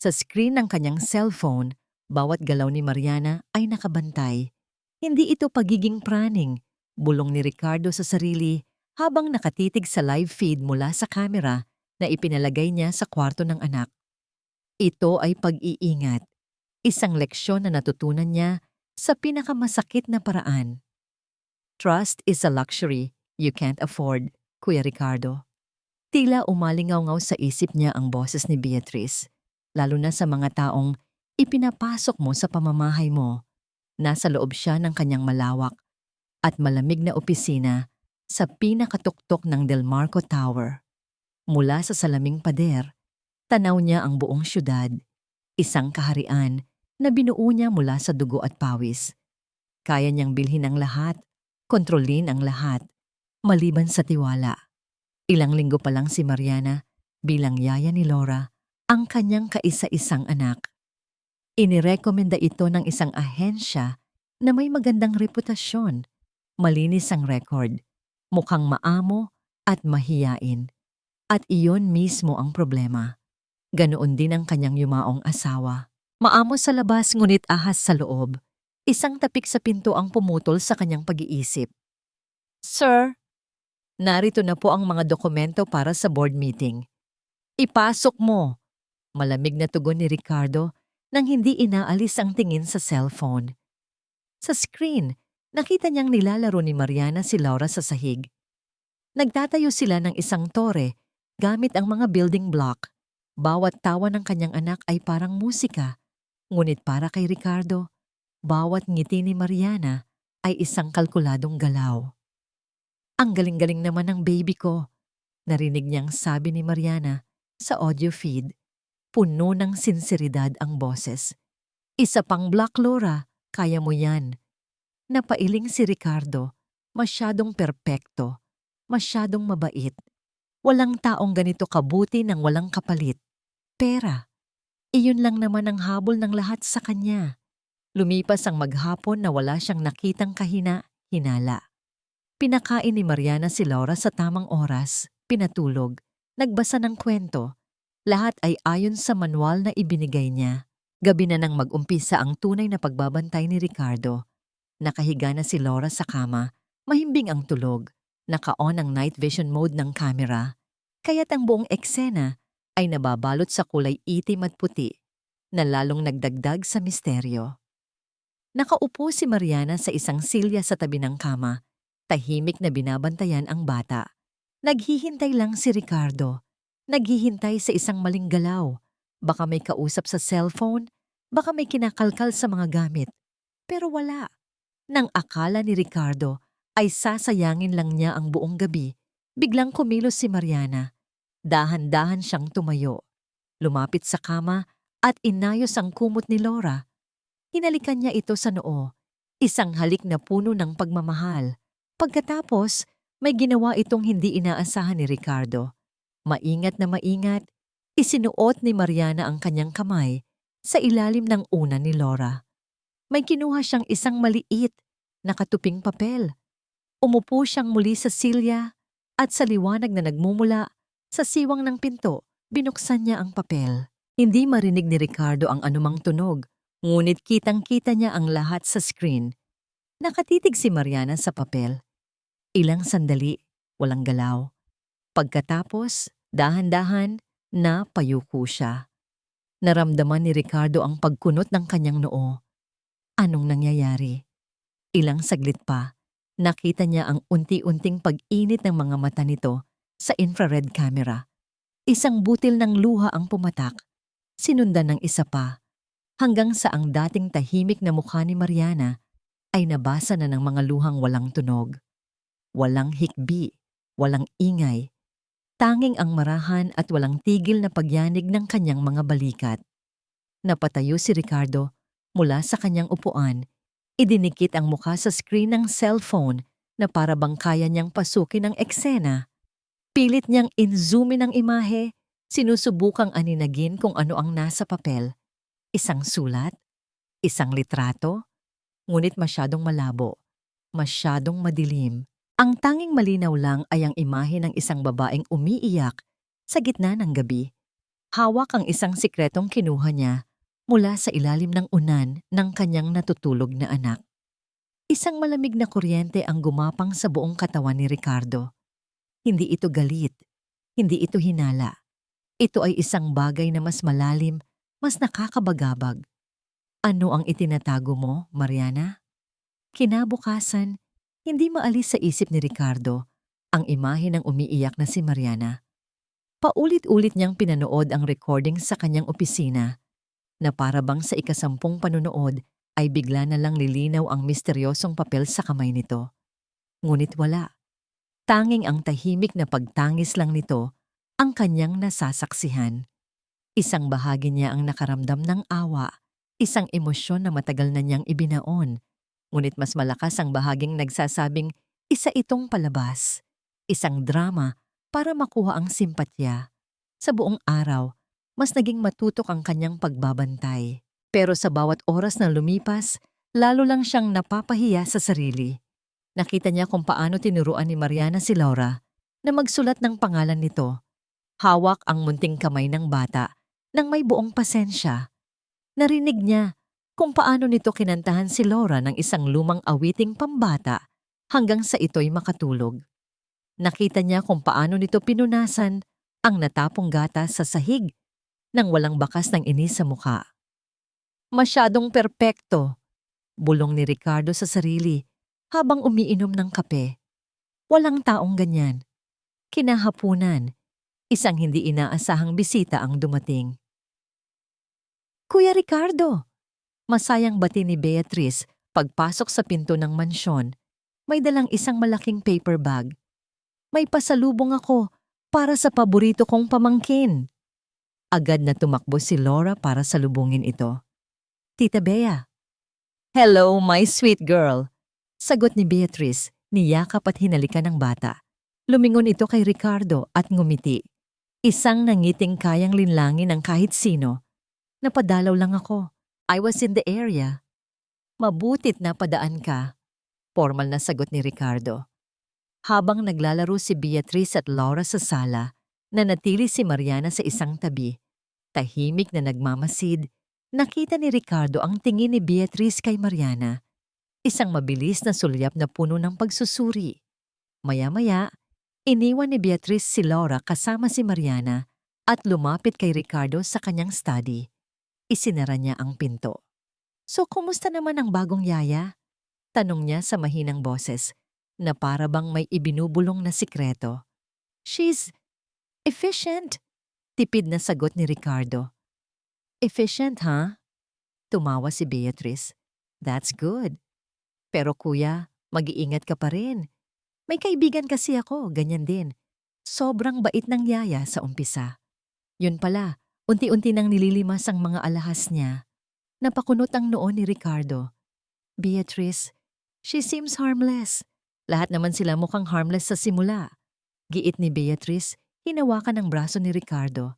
Sa screen ng kanyang cellphone, bawat galaw ni Mariana ay nakabantay. Hindi ito pagiging praning, bulong ni Ricardo sa sarili habang nakatitig sa live feed mula sa camera na ipinalagay niya sa kwarto ng anak. Ito ay pag-iingat, isang leksyon na natutunan niya sa pinakamasakit na paraan. Trust is a luxury you can't afford, Kuya Ricardo. Tila umalingaw-ngaw sa isip niya ang boses ni Beatrice, lalo na sa mga taong ipinapasok mo sa pamamahay mo. Nasa loob siya ng kanyang malawak at malamig na opisina sa pinakatuktok ng Delmarco Tower. Mula sa salaming pader, tanaw niya ang buong syudad, isang kaharian na binuo niya mula sa dugo at pawis. Kaya niyang bilhin ang lahat, kontrolin ang lahat, maliban sa tiwala. Ilang linggo pa lang si Mariana bilang yaya ni Laura, ang kanyang kaisa-isang anak. Inirekomenda ito ng isang ahensya na may magandang reputasyon, malinis ang record, mukhang maamo at mahiyain. At iyon mismo ang problema. Ganoon din ang kanyang yumaong asawa. Maamo sa labas ngunit ahas sa loob. Isang tapik sa pinto ang pumutol sa kanyang pag-iisip. Sir, narito na po ang mga dokumento para sa board meeting. Ipasok mo. Malamig na tugon ni Ricardo nang hindi inaalis ang tingin sa cellphone. Sa screen, nakita niyang nilalaro ni Mariana si Laura sa sahig. Nagtatayo sila ng isang tore gamit ang mga building block. Bawat tawa ng kanyang anak ay parang musika. Ngunit para kay Ricardo, bawat ngiti ni Mariana ay isang kalkuladong galaw. Ang galing-galing naman ng baby ko, narinig niyang sabi ni Mariana sa audio feed. Puno ng sinseridad ang boses. Isa pang block, Laura, kaya mo yan. Napailing si Ricardo, masyadong perpekto, masyadong mabait. Walang taong ganito kabuti nang walang kapalit. Pera. Iyon lang naman ang habol ng lahat sa kanya. Lumipas ang maghapon na wala siyang nakitang kahina-hinala. Pinakain ni Mariana si Laura sa tamang oras, pinatulog, nagbasa ng kwento. Lahat ay ayon sa manual na ibinigay niya. Gabi na nang mag-umpisa ang tunay na pagbabantay ni Ricardo. Nakahiga na si Laura sa kama, mahimbing ang tulog. Naka-on ang night vision mode ng camera. Kaya't ang buong eksena ay nababalot sa kulay itim at puti na lalong nagdagdag sa misteryo. Nakaupo si Mariana sa isang silya sa tabi ng kama, tahimik na binabantayan ang bata. Naghihintay lang si Ricardo. Naghihintay sa isang maling galaw. Baka may kausap sa cellphone, baka may kinakalkal sa mga gamit. Pero wala. Nang akala ni Ricardo ay sasayangin lang niya ang buong gabi, biglang kumilos si Mariana. Dahan-dahan siyang tumayo. Lumapit sa kama at inayos ang kumot ni Laura. Hinalikan niya ito sa noo. Isang halik na puno ng pagmamahal. Pagkatapos, may ginawa itong hindi inaasahan ni Ricardo. Maingat na maingat, isinuot ni Mariana ang kanyang kamay sa ilalim ng una ni Laura. May kinuha siyang isang maliit, nakatuping papel. Umupo siyang muli sa silya at sa liwanag na nagmumula sa siwang ng pinto, binuksan niya ang papel. Hindi marinig ni Ricardo ang anumang tunog, ngunit kitang-kita niya ang lahat sa screen. Nakatitig si Mariana sa papel. Ilang sandali, walang galaw. Pagkatapos, dahan-dahan, napayuko siya. Naramdaman ni Ricardo ang pagkunot ng kanyang noo. Anong nangyayari? Ilang saglit pa, nakita niya ang unti-unting pag-init ng mga mata nito sa infrared camera. Isang butil ng luha ang pumatak, sinundan ng isa pa, hanggang sa ang dating tahimik na mukha ni Mariana ay nabasa na ng mga luhang walang tunog. Walang hikbi, walang ingay. Tanging ang marahan at walang tigil na pagyanig ng kanyang mga balikat. Napatayo si Ricardo mula sa kanyang upuan. Idinikit ang mukha sa screen ng cellphone na para bang kaya niyang pasukin ang eksena. Pilit niyang in-zoomin ang imahe, sinusubukang aninagin kung ano ang nasa papel. Isang sulat, isang litrato, ngunit masyadong malabo, masyadong madilim. Ang tanging malinaw lang ay ang imahe ng isang babaeng umiiyak sa gitna ng gabi. Hawak ang isang sikretong kinuha niya mula sa ilalim ng unan ng kanyang natutulog na anak. Isang malamig na kuryente ang gumapang sa buong katawan ni Ricardo. Hindi ito galit, hindi ito hinala. Ito ay isang bagay na mas malalim, mas nakakabagabag. Ano ang itinatago mo, Mariana? Kinabukasan, hindi maalis sa isip ni Ricardo ang imahe ng umiiyak na si Mariana. Paulit-ulit niyang pinanood ang recording sa kanyang opisina na para bang sa ikasampung panunood ay bigla na lang lilinaw ang misteryosong papel sa kamay nito. Ngunit wala. Tanging ang tahimik na pagtangis lang nito ang kanyang nasasaksihan. Isang bahagi niya ang nakaramdam ng awa, isang emosyon na matagal na niyang ibinaon. Ngunit mas malakas ang bahaging nagsasabing isa itong palabas, isang drama para makuha ang simpatya. Sa buong araw, mas naging matutok ang kanyang pagbabantay. Pero sa bawat oras na lumipas, lalo lang siyang napapahiya sa sarili. Nakita niya kung paano tinuruan ni Mariana si Laura na magsulat ng pangalan nito. Hawak ang munting kamay ng bata nang may buong pasensya. Narinig niya kung paano nito kinantahan si Laura ng isang lumang awiting pambata hanggang sa ito'y makatulog. Nakita niya kung paano nito pinunasan ang natapong gatas sa sahig nang walang bakas ng inis sa mukha. Masyadong perpekto, bulong ni Ricardo sa sarili habang umiinom ng kape. Walang taong ganyan. Kinahapunan, isang hindi inaasahang bisita ang dumating. Kuya Ricardo! Masayang bati ni Beatrice pagpasok sa pinto ng mansyon. May dalang isang malaking paper bag. May pasalubong ako para sa paborito kong pamangkin. Agad na tumakbo si Laura para salubungin ito. Tita Bea. Hello, my sweet girl. Sagot ni Beatrice, niyakap at hinalikan ng bata. Lumingon ito kay Ricardo at ngumiti. Isang nangiting kayang linlangin ng kahit sino. Napadalaw lang ako. I was in the area. Mabutit na padaan ka. Formal na sagot ni Ricardo. Habang naglalaro si Beatrice at Laura sa sala, nanatili si Mariana sa isang tabi. Tahimik na nagmamasid, nakita ni Ricardo ang tingin ni Beatrice kay Mariana. Isang mabilis na sulyap na puno ng pagsusuri. Maya-maya, iniwan ni Beatrice si Laura kasama si Mariana at lumapit kay Ricardo sa kanyang study. Isinara niya ang pinto. So, kumusta naman ang bagong yaya? Tanong niya sa mahinang boses na para bang may ibinubulong na sikreto. She's efficient, tipid na sagot ni Ricardo. Efficient, ha? Tumawa si Beatrice. That's good. Pero kuya, mag-iingat ka pa rin. May kaibigan kasi ako, ganyan din. Sobrang bait ng yaya sa umpisa. Yun pala, unti-unti nang nililimas ang mga alahas niya. Napakunot ang noo ni Ricardo. Beatrice, she seems harmless. Lahat naman sila mukhang harmless sa simula. Giit ni Beatrice, hinawakan ang braso ni Ricardo.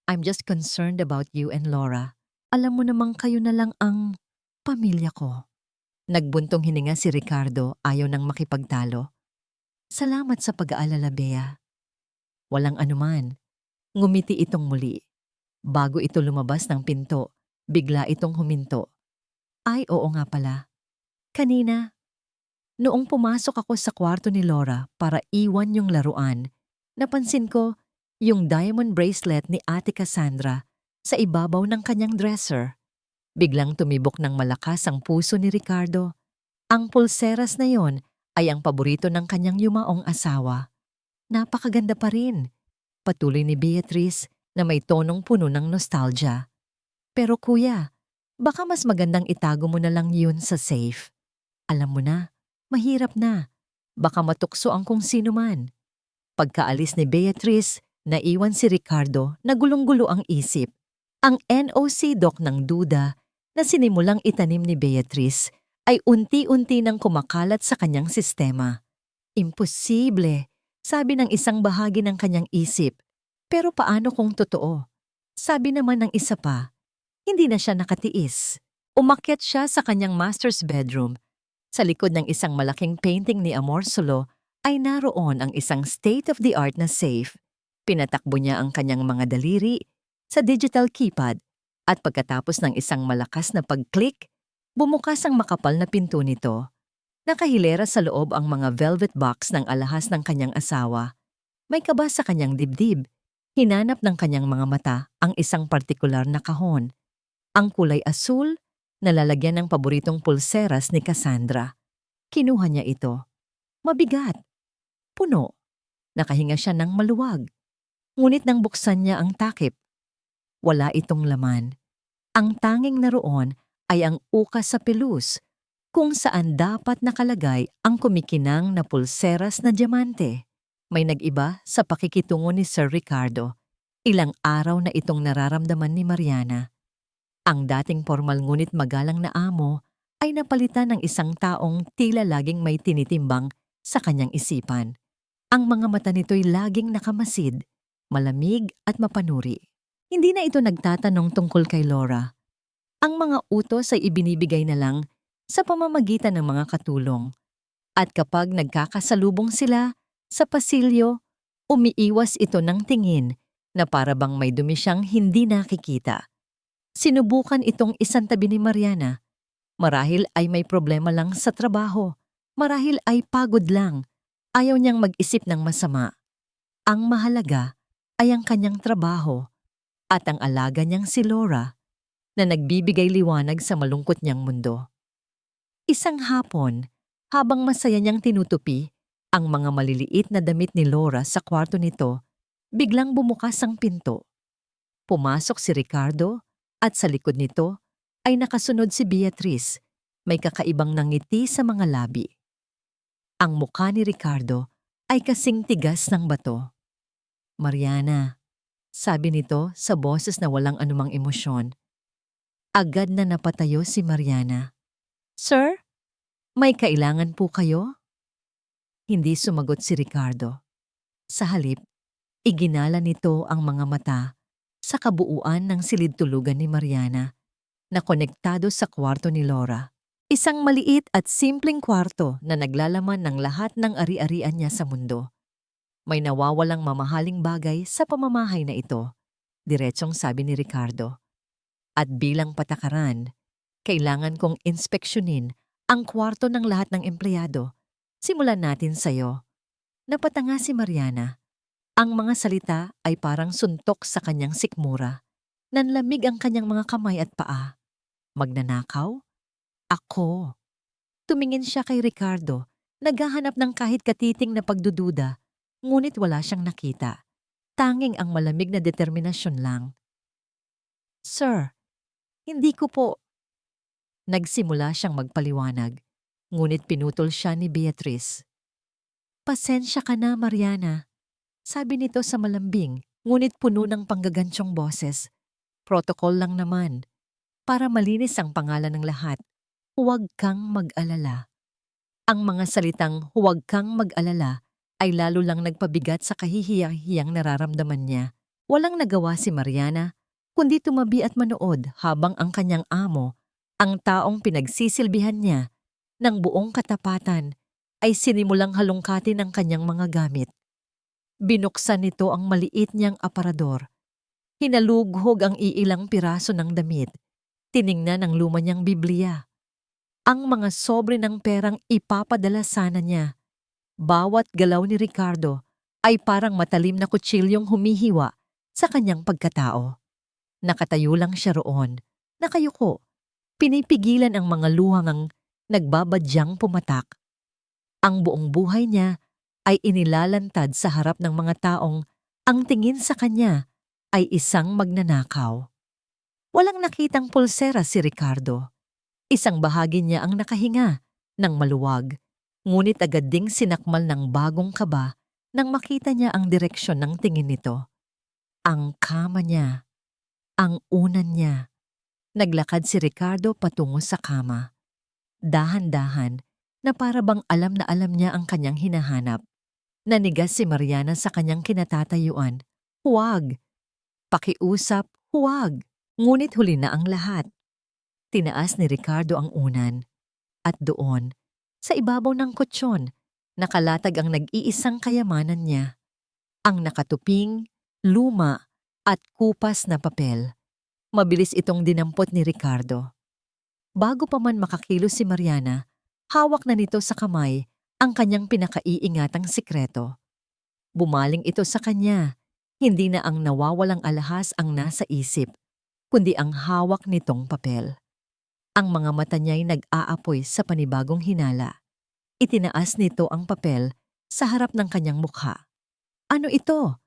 I'm just concerned about you and Laura. Alam mo namang kayo na lang ang pamilya ko. Nagbuntong hininga si Ricardo, ayaw nang makipagtalo. Salamat sa pag-aalala, Bea. Walang anuman. Ngumiti itong muli. Bago ito lumabas ng pinto, bigla itong huminto. Ay, oo nga pala. Kanina, noong pumasok ako sa kwarto ni Laura para iwan yung laruan, napansin ko yung diamond bracelet ni Ate Cassandra sa ibabaw ng kanyang dresser. Biglang tumibok ng malakas ang puso ni Ricardo. Ang pulseras na yon ay ang paborito ng kanyang yumaong asawa. Napakaganda pa rin. Patuloy ni Beatrice na may tonong puno ng nostalgia. Pero kuya, baka mas magandang itago mo na lang yun sa safe. Alam mo na, mahirap na. Baka matukso ang kung sino man. Pagkaalis ni Beatrice, naiwan si Ricardo na gulong-gulo ang isip. Ang NOC doc ng duda na sinimulang itanim ni Beatrice ay unti-unti nang kumakalat sa kanyang sistema. Imposible, sabi ng isang bahagi ng kanyang isip. Pero paano kung totoo? Sabi naman ng isa pa, hindi na siya nakatiis. Umakyat siya sa kanyang master's bedroom. Sa likod ng isang malaking painting ni Amor Solo ay naroon ang isang state-of-the-art na safe. Pinatakbo niya ang kanyang mga daliri, sa digital keypad at pagkatapos ng isang malakas na pag-click, bumukas ang makapal na pinto nito. Nakahilera sa loob ang mga velvet box ng alahas ng kanyang asawa. May kaba sa kanyang dibdib. Hinanap ng kanyang mga mata ang isang partikular na kahon. Ang kulay asul na lalagyan ng paboritong pulseras ni Cassandra. Kinuha niya ito. Mabigat. Puno. Nakahinga siya ng maluwag. Ngunit nang buksan niya ang takip, wala itong laman. Ang tanging naroon ay ang ukas sa pelus, kung saan dapat nakalagay ang kumikinang na pulseras na diamante. May nag-iba sa pakikitungo ni Sir Ricardo. Ilang araw na itong nararamdaman ni Mariana. Ang dating formal ngunit magalang na amo ay napalitan ng isang taong tila laging may tinitimbang sa kanyang isipan. Ang mga mata nito'y laging nakamasid, malamig at mapanuri. Hindi na ito nagtatanong tungkol kay Laura. Ang mga utos ay ibinibigay na lang sa pamamagitan ng mga katulong. At kapag nagkakasalubong sila sa pasilyo, umiiwas ito ng tingin na para bang may dumi siyang hindi nakikita. Sinubukan itong isantabi ni Mariana. Marahil ay may problema lang sa trabaho. Marahil ay pagod lang. Ayaw niyang mag-isip ng masama. Ang mahalaga ay ang kanyang trabaho at ang alaga niyang si Laura na nagbibigay liwanag sa malungkot niyang mundo. Isang hapon, habang masaya niyang tinutupi ang mga maliliit na damit ni Laura sa kwarto nito, biglang bumukas ang pinto. Pumasok si Ricardo at sa likod nito ay nakasunod si Beatrice, may kakaibang nangiti sa mga labi. Ang mukha ni Ricardo ay kasing tigas ng bato. Mariana, sabi nito sa boses na walang anumang emosyon. Agad na napatayo si Mariana. Sir, may kailangan po kayo? Hindi sumagot si Ricardo. Sa halip, iginala nito ang mga mata sa kabuuan ng silid-tulugan ni Mariana na konektado sa kwarto ni Laura. Isang maliit at simpleng kwarto na naglalaman ng lahat ng ari-arian niya sa mundo. May nawawalang mamahaling bagay sa pamamahay na ito, diretsong sabi ni Ricardo. At bilang patakaran, kailangan kong inspeksyonin ang kwarto ng lahat ng empleyado. Simulan natin sa'yo. Napatanga si Mariana. Ang mga salita ay parang suntok sa kanyang sikmura. Nanlamig ang kanyang mga kamay at paa. Magnanakaw? Ako. Tumingin siya kay Ricardo, naghahanap ng kahit katiting na pagdududa, ngunit wala siyang nakita. Tanging ang malamig na determinasyon lang. Sir, hindi ko po. Nagsimula siyang magpaliwanag, ngunit pinutol siya ni Beatrice. Pasensya ka na, Mariana. Sabi nito sa malambing, ngunit puno ng panggagantyong boses. Protocol lang naman. Para malinis ang pangalan ng lahat, huwag kang mag-alala. Ang mga salitang huwag kang mag-alala ay lalo lang nagpabigat sa kahihiyang nararamdaman niya. Walang nagawa si Mariana, kundi tumabi at manood habang ang kanyang amo, ang taong pinagsisilbihan niya, ng buong katapatan, ay sinimulang halongkatin ang kanyang mga gamit. Binuksan nito ang maliit niyang aparador. Hinalughog ang iilang piraso ng damit. Tiningnan ang luma niyang Biblia. Ang mga sobre ng perang ipapadala sana niya. Bawat galaw ni Ricardo ay parang matalim na kutsilyong humihiwa sa kanyang pagkatao. Nakatayo lang siya roon, nakayuko. Pinipigilan ang mga luhang nagbabadyang pumatak. Ang buong buhay niya ay inilalantad sa harap ng mga taong ang tingin sa kanya ay isang magnanakaw. Walang nakitang pulsera si Ricardo. Isang bahagi niya ang nakahinga ng maluwag, ngunit agad ding sinakmal ng bagong kaba nang makita niya ang direksyon ng tingin nito. Ang kama niya, ang unan niya. Naglakad si Ricardo patungo sa kama. Dahan-dahan na para bang alam na alam niya ang kanyang hinahanap. Nanigas si Mariana sa kanyang kinatatayuan. Huwag! Pakiusap, huwag! Ngunit huli na ang lahat. Tinaas ni Ricardo ang unan. At doon, sa ibabaw ng kutsyon, nakalatag ang nag-iisang kayamanan niya. Ang nakatuping, luma, at kupas na papel. Mabilis itong dinampot ni Ricardo. Bago pa man makakilos si Mariana, hawak na nito sa kamay ang kanyang pinakaiingatang sikreto. Bumaling ito sa kanya, hindi na ang nawawalang alahas ang nasa isip, kundi ang hawak nitong papel. Ang mga mata niya'y nag-aapoy sa panibagong hinala. Itinaas nito ang papel sa harap ng kanyang mukha. Ano ito?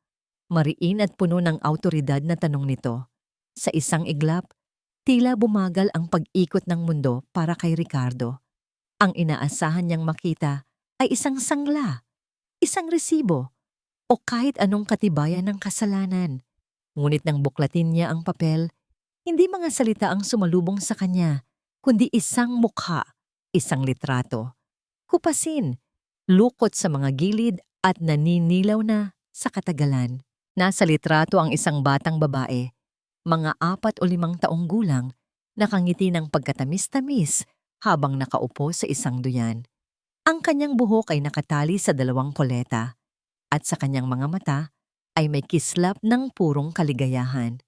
Mariin at puno ng awtoridad na tanong nito. Sa isang iglap, tila bumagal ang pag-ikot ng mundo para kay Ricardo. Ang inaasahan niyang makita ay isang sangla, isang resibo, o kahit anong katibayan ng kasalanan. Ngunit nang buklatin niya ang papel, hindi mga salita ang sumalubong sa kanya, kundi isang mukha, isang litrato. Kupasin, lukot sa mga gilid at naninilaw na sa katagalan. Nasa litrato ang isang batang babae, mga 4 o 5 taong gulang, nakangiti ng pagkatamis-tamis habang nakaupo sa isang duyan. Ang kanyang buhok ay nakatali sa 2 koleta at sa kanyang mga mata ay may kislap ng purong kaligayahan.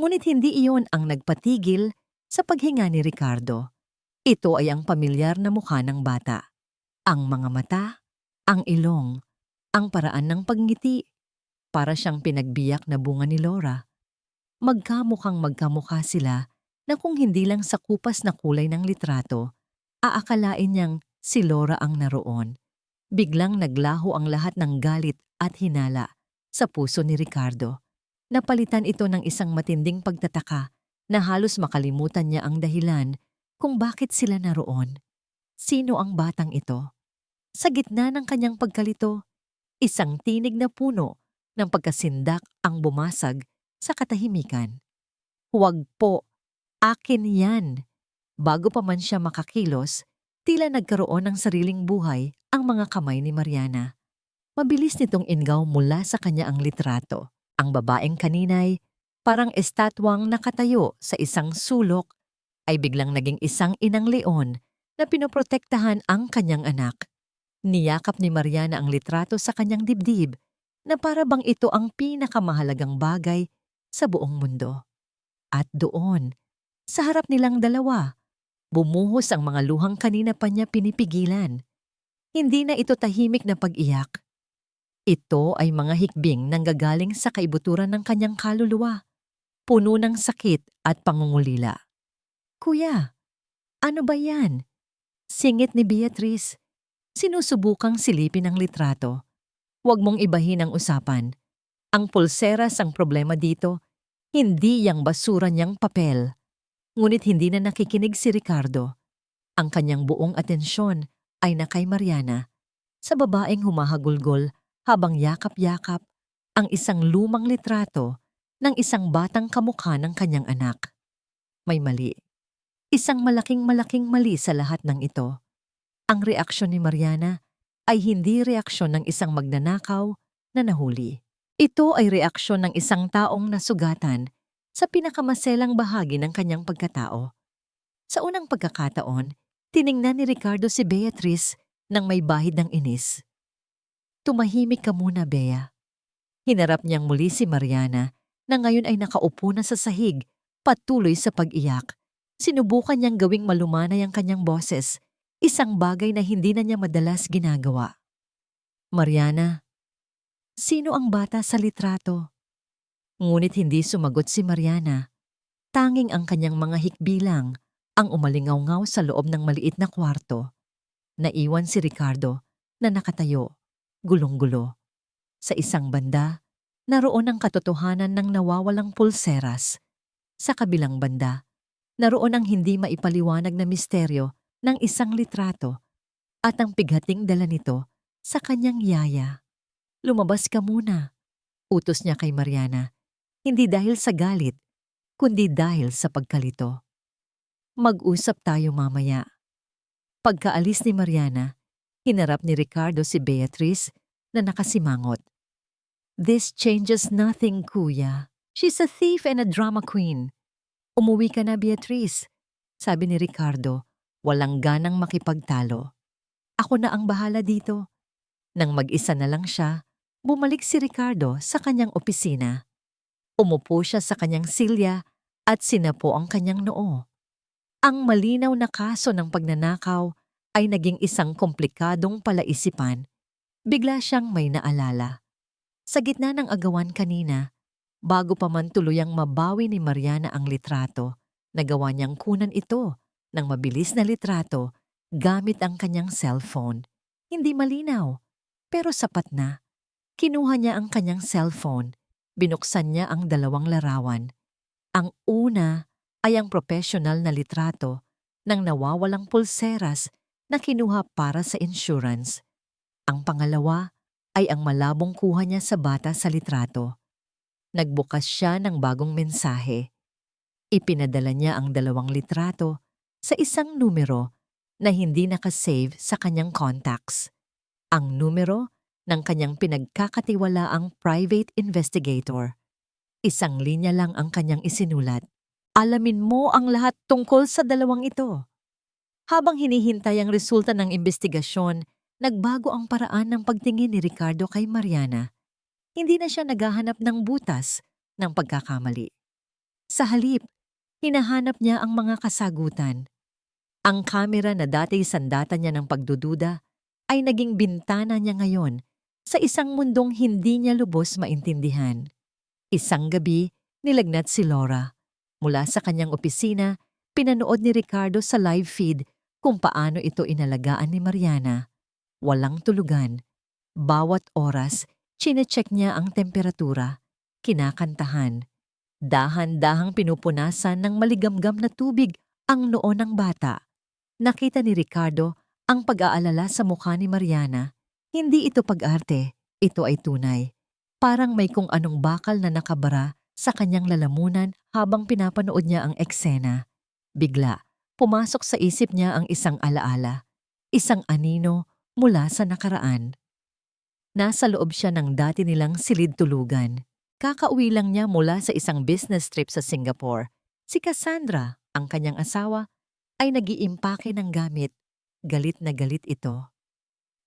Ngunit hindi iyon ang nagpatigil sa paghinga ni Ricardo. Ito ay ang pamilyar na mukha ng bata. Ang mga mata, ang ilong, ang paraan ng pagngiti, para siyang pinagbiyak na bunga ni Laura. Magkamukhang magkamukha sila na kung hindi lang sa kupas na kulay ng litrato, aakalain niyang si Laura ang naroon. Biglang naglaho ang lahat ng galit at hinala sa puso ni Ricardo. Napalitan ito ng isang matinding pagtataka na halos makalimutan niya ang dahilan kung bakit sila naroon. Sino ang batang ito? Sa gitna ng kanyang pagkalito, isang tinig na puno ng pagkasindak ang bumasag sa katahimikan. Huwag po, akin yan. Bago pa man siya makakilos, tila nagkaroon ng sariling buhay ang mga kamay ni Mariana. Mabilis nitong ingaw mula sa kanya ang litrato. Ang babaeng kaninay, parang estatwang nakatayo sa isang sulok, ay biglang naging isang inang leon na pinoprotektahan ang kanyang anak. Niyakap ni Mariana ang litrato sa kanyang dibdib na para bang ito ang pinakamahalagang bagay sa buong mundo. At doon, sa harap nilang dalawa, bumuhos ang mga luhang kanina pa niya pinipigilan. Hindi na ito tahimik na pag-iyak. Ito ay mga hikbing nanggagaling sa kaibuturan ng kanyang kaluluwa, puno ng sakit at pangungulila. Kuya, ano ba yan? Singit ni Beatrice. Sinusubukang silipin ang litrato. Huwag mong ibahin ang usapan. Ang pulseras ang problema dito, hindi yang basura niyang papel. Ngunit hindi na nakikinig si Ricardo. Ang kanyang buong atensyon ay na kay Mariana, sa babaeng humahagulgol habang yakap-yakap ang isang lumang litrato ng isang batang kamukha ng kanyang anak. May mali. Isang malaking mali sa lahat ng ito. Ang reaksyon ni Mariana ay hindi reaksyon ng isang magnanakaw na nahuli. Ito ay reaksyon ng isang taong nasugatan sa pinakamaselang bahagi ng kanyang pagkatao. Sa unang pagkakataon, tiningnan ni Ricardo si Beatrice nang may bahid ng inis. Tumahimik ka muna, Bea. Hinarap niyang muli si Mariana na ngayon ay nakaupo na sa sahig, patuloy sa pag-iyak. Sinubukan niyang gawing malumanay ang kanyang boses, isang bagay na hindi na niya madalas ginagawa. Mariana, sino ang bata sa litrato? Ngunit hindi sumagot si Mariana. Tanging ang kanyang mga hikbilang ang umalingaw-ngaw sa loob ng maliit na kwarto. Naiwan si Ricardo na nakatayo, gulong-gulo. Sa isang banda, naroon ang katotohanan ng nawawalang pulseras. Sa kabilang banda, naroon ang hindi maipaliwanag na misteryo ng isang litrato at ang pighating dala nito sa kanyang yaya. Lumabas ka muna, utos niya kay Mariana, hindi dahil sa galit, kundi dahil sa pagkalito. Mag-usap tayo mamaya. Pagkaalis ni Mariana, hinarap ni Ricardo si Beatrice na nakasimangot. This changes nothing, kuya. She's a thief and a drama queen. Umuwi ka na, Beatrice, sabi ni Ricardo, walang ganang makipagtalo. Ako na ang bahala dito. Nang mag-isa na lang siya, bumalik si Ricardo sa kanyang opisina. Umupo siya sa kanyang silya at sinapo ang kanyang noo. Ang malinaw na kaso ng pagnanakaw ay naging isang komplikadong palaisipan. Bigla siyang may naalala. Sa gitna ng agawan kanina, bago pa man tuluyang mabawi ni Mariana ang litrato, nagawa niyang kunan ito ng mabilis na litrato gamit ang kanyang cellphone. Hindi malinaw, pero sapat na. Kinuha niya ang kanyang cellphone. Binuksan niya ang dalawang larawan. Ang una ay ang professional na litrato ng nawawalang pulseras na kinuha para sa insurance. Ang pangalawa ay ang malabong kuha niya sa bata sa litrato. Nagbukas siya ng bagong mensahe. Ipinadala niya ang dalawang litrato sa isang numero na hindi nakasave sa kanyang contacts. Ang numero ng kanyang pinagkakatiwalaang private investigator. Isang linya lang ang kanyang isinulat. Alamin mo ang lahat tungkol sa dalawang ito. Habang hinihintay ang resulta ng investigasyon, nagbago ang paraan ng pagtingin ni Ricardo kay Mariana. Hindi na siya naghahanap ng butas ng pagkakamali. Sa halip, hinahanap niya ang mga kasagutan. Ang kamera na dati sandata niya ng pagdududa ay naging bintana niya ngayon sa isang mundong hindi niya lubos maintindihan. Isang gabi, nilagnat si Laura. Mula sa kanyang opisina, pinanood ni Ricardo sa live feed kung paano ito inalagaan ni Mariana. Walang tulugan. Bawat oras, chinecheck niya ang temperatura, kinakantahan. Dahan-dahang pinupunasan ng maligamgam na tubig ang noo ng bata. Nakita ni Ricardo ang pag-aalala sa mukha ni Mariana. Hindi ito pag-arte, ito ay tunay. Parang may kung anong bakal na nakabara sa kanyang lalamunan habang pinapanood niya ang eksena. Bigla, pumasok sa isip niya ang isang alaala, isang anino mula sa nakaraan. Nasa loob siya ng dati nilang silid-tulugan. Kakauwi lang niya mula sa isang business trip sa Singapore. Si Cassandra, ang kanyang asawa, ay nag-iimpake ng gamit. Galit na galit ito.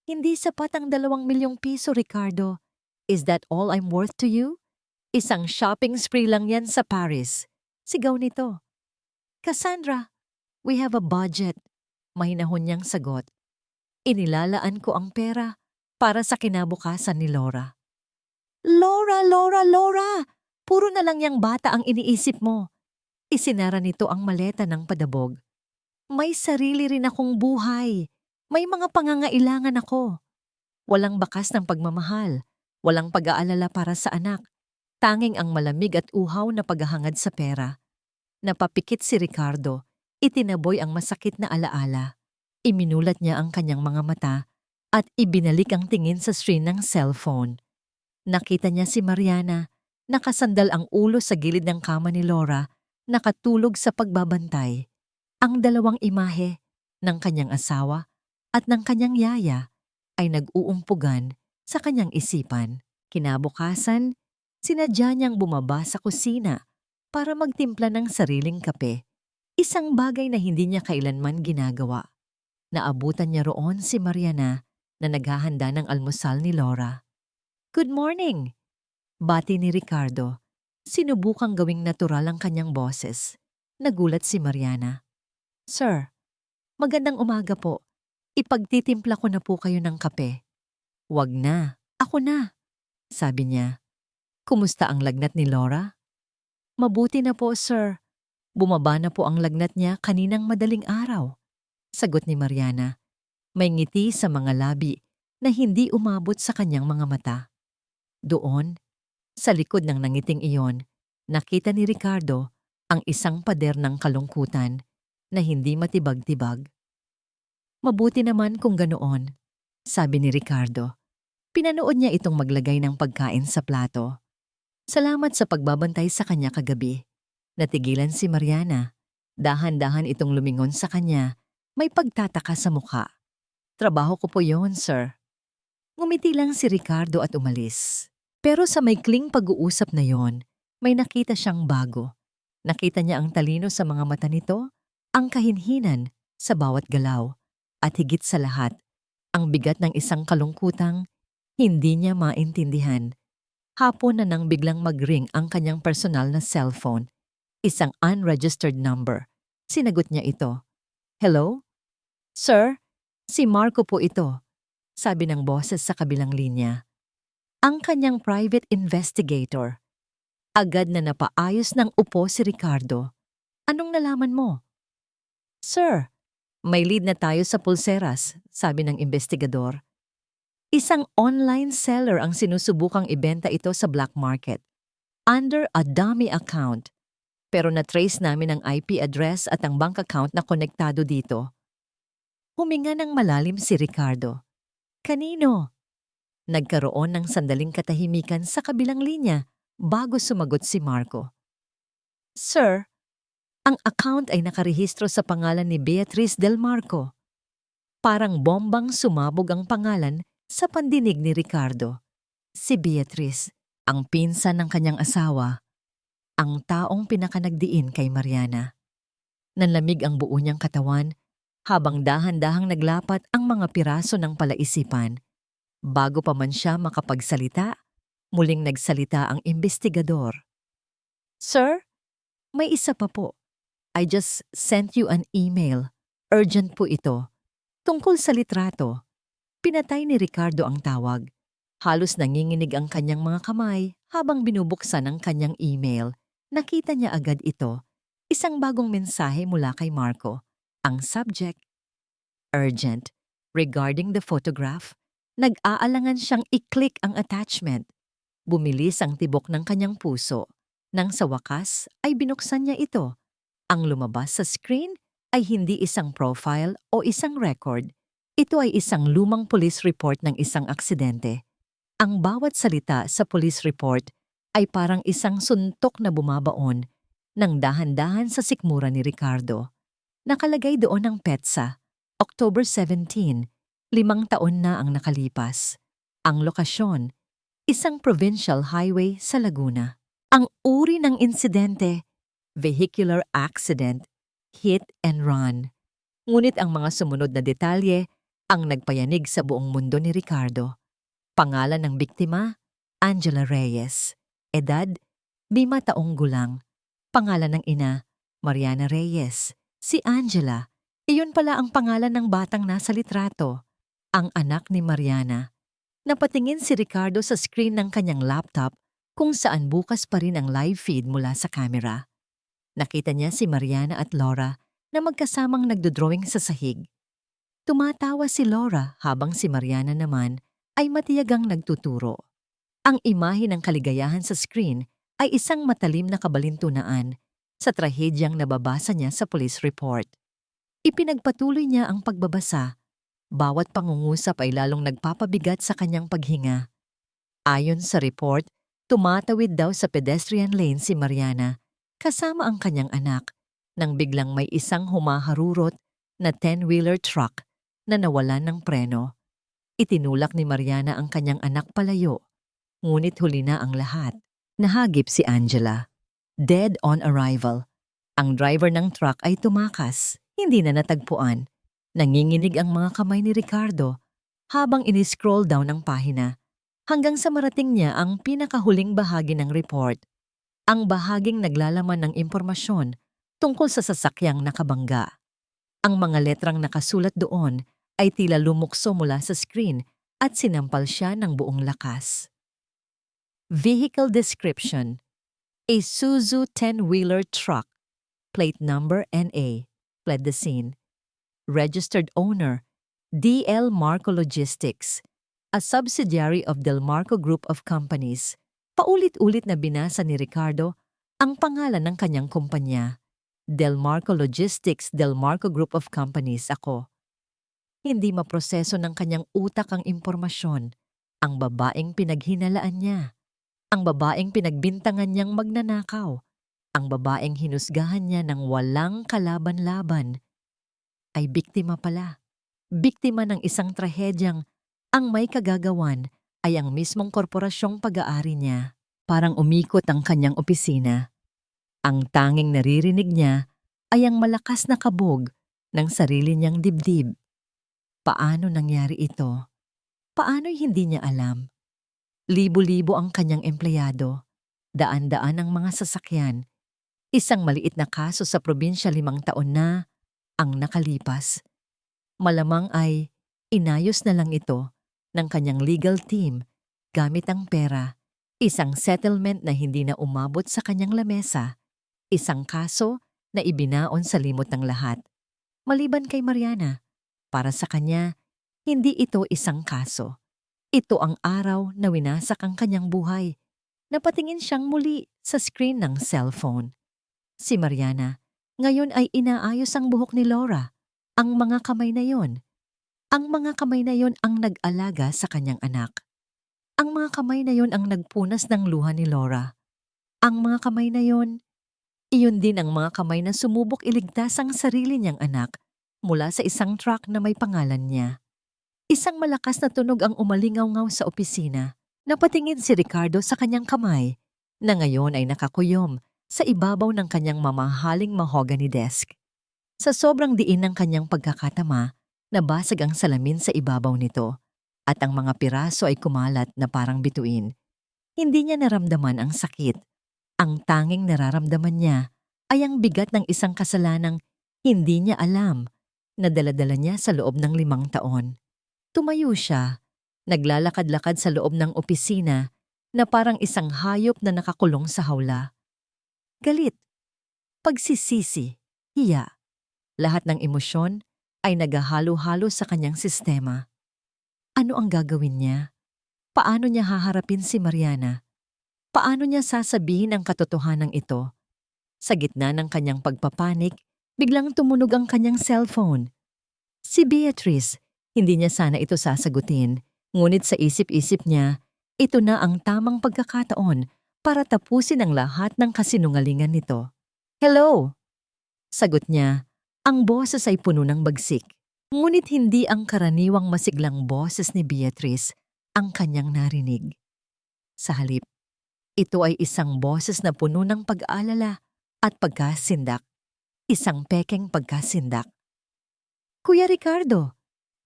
Hindi sapat ang 2 milyong piso, Ricardo. Is that all I'm worth to you? Isang shopping spree lang yan sa Paris. Sigaw nito. Cassandra, we have a budget. Mahinahon niyang sagot. Inilalaan ko ang pera para sa kinabukasan ni Laura. Laura, Laura, Laura! Puro na lang yang bata ang iniisip mo. Isinara nito ang maleta ng padabog. May sarili rin akong buhay. May mga pangangailangan ako. Walang bakas ng pagmamahal. Walang pag-aalala para sa anak. Tanging ang malamig at uhaw na paghahangad sa pera. Napapikit si Ricardo. Itinaboy ang masakit na alaala. Iminulat niya ang kanyang mga mata at ibinalik ang tingin sa screen ng cellphone. Nakita niya si Mariana, nakasandal ang ulo sa gilid ng kama ni Laura, nakatulog sa pagbabantay. Ang dalawang imahe ng kanyang asawa at ng kanyang yaya ay nag-uumpugan sa kanyang isipan. Kinabukasan, sinadya niyang bumaba sa kusina para magtimpla ng sariling kape. Isang bagay na hindi niya kailanman ginagawa. Naabutan niya roon si Mariana na naghahanda ng almusal ni Laura. Good morning! Bati ni Ricardo. Sinubukang gawing natural ang kanyang boses. Nagulat si Mariana. Sir, magandang umaga po. Ipagtitimpla ko na po kayo ng kape. Wag na, ako na, sabi niya. Kumusta ang lagnat ni Laura? Mabuti na po, sir. Bumaba na po ang lagnat niya kaninang madaling araw. Sagot ni Mariana. May ngiti sa mga labi na hindi umabot sa kanyang mga mata. Doon, sa likod ng nangiting iyon, nakita ni Ricardo ang isang pader ng kalungkutan na hindi matibag-tibag. Mabuti naman kung ganoon, sabi ni Ricardo. Pinanood niya itong maglagay ng pagkain sa plato. Salamat sa pagbabantay sa kanya kagabi. Natigilan si Mariana. Dahan-dahan itong lumingon sa kanya, may pagtataka sa mukha. Trabaho ko po yon, sir. Ngumiti lang si Ricardo at umalis. Pero sa maikling pag-uusap na yon, may nakita siyang bago. Nakita niya ang talino sa mga mata nito, ang kahinhinan sa bawat galaw, at higit sa lahat, ang bigat ng isang kalungkutang hindi niya maintindihan. Hapon na nang biglang mag-ring ang kanyang personal na cellphone. Isang unregistered number. Sinagot niya ito. "Hello? Sir, si Marco po ito," sabi ng boses sa kabilang linya. Ang kanyang private investigator. Agad na napaayos ng upo si Ricardo. "Anong nalaman mo?" "Sir, may lead na tayo sa pulseras," sabi ng investigador. Isang online seller ang sinusubukang ibenta ito sa black market under a dummy account. Pero na-trace namin ang IP address at ang bank account na konektado dito. Huminga ng malalim si Ricardo. "Kanino?" Nagkaroon ng sandaling katahimikan sa kabilang linya bago sumagot si Marco. "Sir, ang account ay nakarehistro sa pangalan ni Beatriz Del Marco." Parang bombang sumabog ang pangalan sa pandinig ni Ricardo. Si Beatriz, ang pinsan ng kanyang asawa, ang taong pinakanagdiin kay Mariana. Nanlamig ang buo niyang katawan habang dahan-dahang naglapat ang mga piraso ng palaisipan. Bago pa man siya makapagsalita, muling nagsalita ang investigador. "Sir, may isa pa po. I just sent you an email. Urgent po ito. Tungkol sa litrato." Pinatay ni Ricardo ang tawag. Halos nanginginig ang kanyang mga kamay habang binubuksan ang kanyang email. Nakita niya agad ito. Isang bagong mensahe mula kay Marco. Ang subject, urgent. Regarding the photograph, nag-aalangan siyang i-click ang attachment. Bumilis ang tibok ng kanyang puso. Nang sa wakas ay binuksan niya ito. Ang lumabas sa screen ay hindi isang profile o isang record. Ito ay isang lumang police report ng isang aksidente. Ang bawat salita sa police report ay parang isang suntok na bumabaon ng dahan-dahan sa sikmura ni Ricardo. Nakalagay doon ang petsa, October 17, 5 taon na ang nakalipas. Ang lokasyon, isang provincial highway sa Laguna. Ang uri ng insidente, vehicular accident, hit and run. Ngunit ang mga sumunod na detalye ang nagpayanig sa buong mundo ni Ricardo. Pangalan ng biktima, Angela Reyes. Edad, 5 taong gulang. Pangalan ng ina, Mariana Reyes. Si Angela, iyon pala ang pangalan ng batang nasa litrato, ang anak ni Mariana. Napatingin si Ricardo sa screen ng kanyang laptop kung saan bukas pa rin ang live feed mula sa camera. Nakita niya si Mariana at Laura na magkasamang nagdodrawing sa sahig. Tumatawa si Laura habang si Mariana naman ay matiyagang nagtuturo. Ang imahe ng kaligayahan sa screen ay isang matalim na kabalintunaan sa trahedyang nababasa niya sa police report. Ipinagpatuloy niya ang pagbabasa. Bawat pangungusap ay lalong nagpapabigat sa kanyang paghinga. Ayon sa report, tumatawid daw sa pedestrian lane si Mariana kasama ang kanyang anak nang biglang may isang humaharurot na 10-wheeler truck na nawalan ng preno. Itinulak ni Mariana ang kanyang anak palayo, ngunit huli na ang lahat. Nahagip si Angela. Dead on arrival. Ang driver ng truck ay tumakas, hindi na natagpuan. Nanginginig ang mga kamay ni Ricardo habang ini-scroll down ang pahina hanggang sa marating niya ang pinakahuling bahagi ng report. Ang bahaging naglalaman ng impormasyon tungkol sa sasakyang nakabangga. Ang mga letrang nakasulat doon ay tila lumukso mula sa screen at sinampal siya ng buong lakas. Vehicle description: Isuzu 10-wheeler truck, plate number NA, fled the scene. Registered owner, DL Marco Logistics, a subsidiary of Del Marco Group of Companies. Paulit-ulit na binasa ni Ricardo ang pangalan ng kanyang kumpanya. Del Marco Logistics, Del Marco Group of Companies ako. Hindi maproseso ng kanyang utak ang impormasyon. Ang babaeng pinaghinalaan niya. Ang babaeng pinagbintangan niyang magnanakaw. Ang babaeng hinusgahan niya ng walang kalaban-laban. Ay biktima pala. Biktima ng isang trahedyang ang may kagagawan ay ang mismong korporasyong pag-aari niya. Parang umikot ang kanyang opisina. Ang tanging naririnig niya ay ang malakas na kabog ng sarili niyang dibdib. Paano nangyari ito? Paano'y hindi niya alam? Libo-libo ang kanyang empleyado, daan-daan ang mga sasakyan, isang maliit na kaso sa probinsya 5 taon na ang nakalipas. Malamang ay inayos na lang ito ng kanyang legal team gamit ang pera, isang settlement na hindi na umabot sa kanyang lamesa, isang kaso na ibinaon sa limot ng lahat. Maliban kay Mariana, para sa kanya, hindi ito isang kaso. Ito ang araw na winasak ang kanyang buhay. Napatingin siyang muli sa screen ng cellphone. Si Mariana, ngayon ay inaayos ang buhok ni Laura. Ang mga kamay na yon. Ang mga kamay na yon ang nag-alaga sa kanyang anak. Ang mga kamay na yon ang nagpunas ng luha ni Laura. Ang mga kamay na yon, iyon din ang mga kamay na sumubok iligtas ang sarili niyang anak mula sa isang truck na may pangalan niya. Isang malakas na tunog ang umalingaw-ngaw sa opisina. Napatingin si Ricardo sa kanyang kamay na ngayon ay nakakuyom sa ibabaw ng kanyang mamahaling mahogany desk. Sa sobrang diin ng kanyang pagkakatama, nabasag ang salamin sa ibabaw nito at ang mga piraso ay kumalat na parang bituin. Hindi niya naramdaman ang sakit. Ang tanging nararamdaman niya ay ang bigat ng isang kasalanang hindi niya alam na dala-dala niya sa loob ng 5 taon. Tumayo siya, naglalakad-lakad sa loob ng opisina na parang isang hayop na nakakulong sa hawla. Galit, pagsisisi, hiya, lahat ng emosyon ay naghahalo-halo sa kanyang sistema. Ano ang gagawin niya? Paano niya haharapin si Mariana? Paano niya sasabihin ang katotohanan ito? Sa gitna ng kanyang pagpapanik, biglang tumunog ang kanyang cellphone. Si Beatrice. Hindi niya sana ito sasagutin, ngunit sa isip-isip niya, ito na ang tamang pagkakataon para tapusin ang lahat ng kasinungalingan nito. "Hello!" Sagot niya, ang boses ay puno ng bagsik. Ngunit hindi ang karaniwang masiglang boses ni Beatrice ang kanyang narinig. Sa halip, ito ay isang boses na puno ng pag-aalala at pagkasindak. Isang pekeng pagkasindak. "Kuya Ricardo,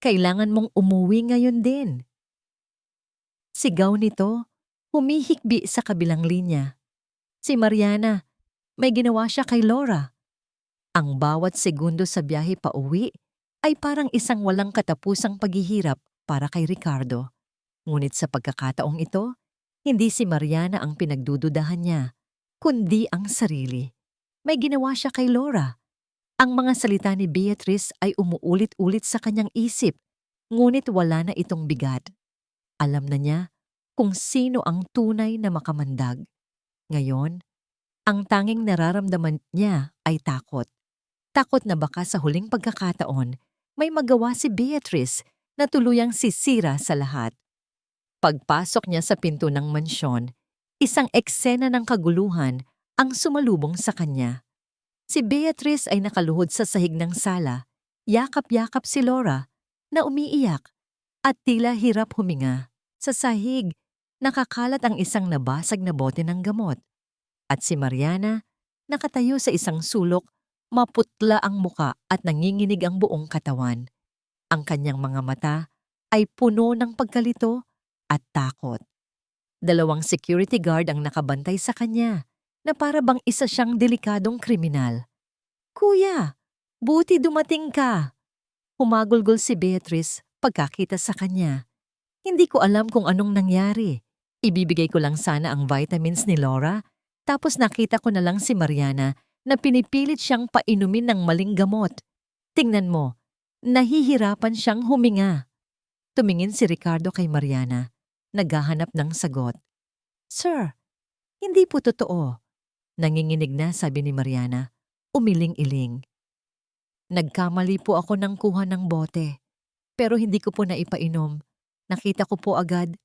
kailangan mong umuwi ngayon din." Sigaw nito, humihikbi sa kabilang linya. Si Mariana, may ginawa siya kay Laura. Ang bawat segundo sa biyahe pa uwi ay parang isang walang katapusang paghihirap para kay Ricardo. Ngunit sa pagkakataong ito, hindi si Mariana ang pinagdududahan niya, kundi ang sarili. May ginawa siya kay Laura. Ang mga salita ni Beatrice ay umuulit-ulit sa kanyang isip, ngunit wala na itong bigat. Alam na niya kung sino ang tunay na makamandag. Ngayon, ang tanging nararamdaman niya ay takot. Takot na baka sa huling pagkakataon, may magawa si Beatrice na tuluyang sisira sa lahat. Pagpasok niya sa pinto ng mansyon, isang eksena ng kaguluhan ang sumalubong sa kanya. Si Beatrice ay nakaluhod sa sahig ng sala, yakap-yakap si Laura na umiiyak at tila hirap huminga. Sa sahig, nakakalat ang isang nabasag na bote ng gamot. At si Mariana, nakatayo sa isang sulok, maputla ang muka at nanginginig ang buong katawan. Ang kanyang mga mata ay puno ng pagkalito at takot. 2 security guard ang nakabantay sa kanya na para bang isa siyang delikadong kriminal. "Kuya, buti dumating ka." Humagulgol si Beatrice pagkakita sa kanya. "Hindi ko alam kung anong nangyari. Ibibigay ko lang sana ang vitamins ni Laura, tapos nakita ko na lang si Mariana na pinipilit siyang painumin ng maling gamot. Tingnan mo, nahihirapan siyang huminga." Tumingin si Ricardo kay Mariana, naghahanap ng sagot. "Sir, hindi po totoo." Nanginginig na sabi ni Mariana, umiling-iling. "Nagkamali po ako ng kuha ng bote, pero hindi ko po naipainom. Nakita ko po agad.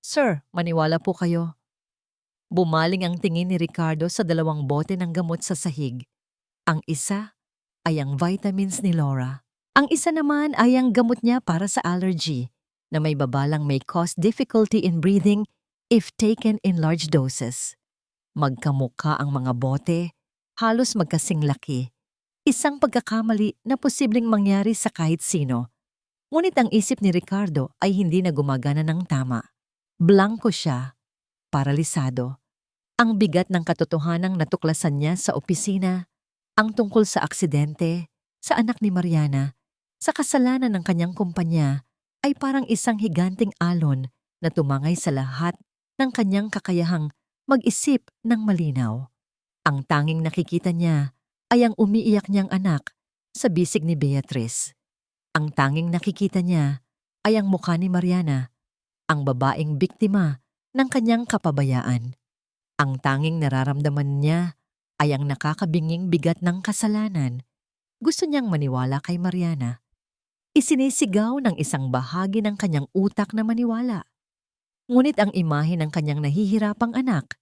Sir, maniwala po kayo." Bumaling ang tingin ni Ricardo sa 2 bote ng gamot sa sahig. Ang isa ay ang vitamins ni Laura. Ang isa naman ay ang gamot niya para sa allergy na may babalang may cause difficulty in breathing if taken in large doses. Magkamukha ang mga bote, halos magkasing laki. Isang pagkakamali na posibleng mangyari sa kahit sino. Ngunit ang isip ni Ricardo ay hindi na gumagana ng tama. Blanko siya, paralisado. Ang bigat ng katotohanang natuklasan niya sa opisina, ang tungkol sa aksidente, sa anak ni Mariana, sa kasalanan ng kanyang kumpanya, ay parang isang higanting alon na tumangay sa lahat ng kanyang kakayahang mag-isip ng malinaw. Ang tanging nakikita niya ay ang umiiyak niyang anak sa bisig ni Beatrice. Ang tanging nakikita niya ay ang mukha ni Mariana, ang babaeng biktima ng kanyang kapabayaan. Ang tanging nararamdaman niya ay ang nakakabinging bigat ng kasalanan. Gusto niyang maniwala kay Mariana. Isinisigaw ng isang bahagi ng kanyang utak na maniwala. Ngunit ang imahe ng kanyang nahihirapang anak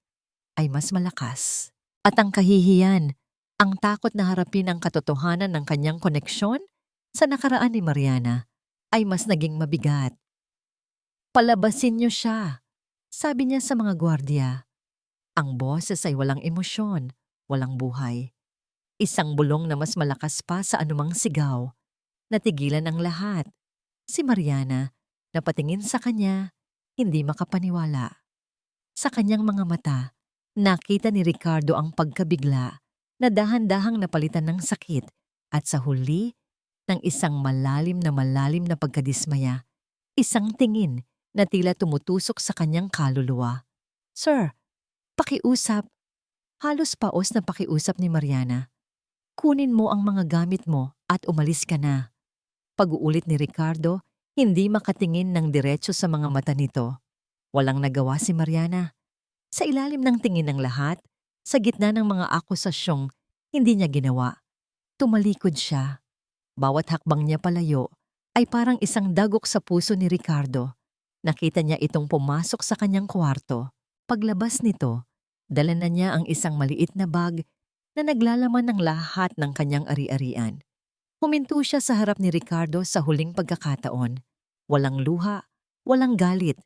ay mas malakas. At ang kahihiyan, ang takot na harapin ang katotohanan ng kanyang koneksyon sa nakaraan ni Mariana ay mas naging mabigat. Palabasin niyo siya, sabi niya sa mga gwardiya. Ang boses ay walang emosyon, walang buhay. Isang bulong na mas malakas pa sa anumang sigaw. Natigilan ang lahat. Si Mariana, napatingin sa kanya, hindi makapaniwala. Sa kanyang mga mata, nakita ni Ricardo ang pagkabigla na dahan-dahang napalitan ng sakit at sa huli, ng isang malalim na pagkadismaya. Isang tingin na tila tumutusok sa kanyang kaluluwa. Sir, pakiusap. Halos paos na pakiusap ni Mariana. Kunin mo ang mga gamit mo at umalis ka na. Pag-uulit ni Ricardo, hindi makatingin ng diretso sa mga mata nito. Walang nagawa si Mariana. Sa ilalim ng tingin ng lahat, sa gitna ng mga akusasyong hindi niya ginawa, tumalikod siya. Bawat hakbang niya palayo ay parang isang dagok sa puso ni Ricardo. Nakita niya itong pumasok sa kanyang kwarto. Paglabas nito, dala na niya ang isang maliit na bag na naglalaman ng lahat ng kanyang ari-arian. Huminto siya sa harap ni Ricardo sa huling pagkakataon. Walang luha, walang galit.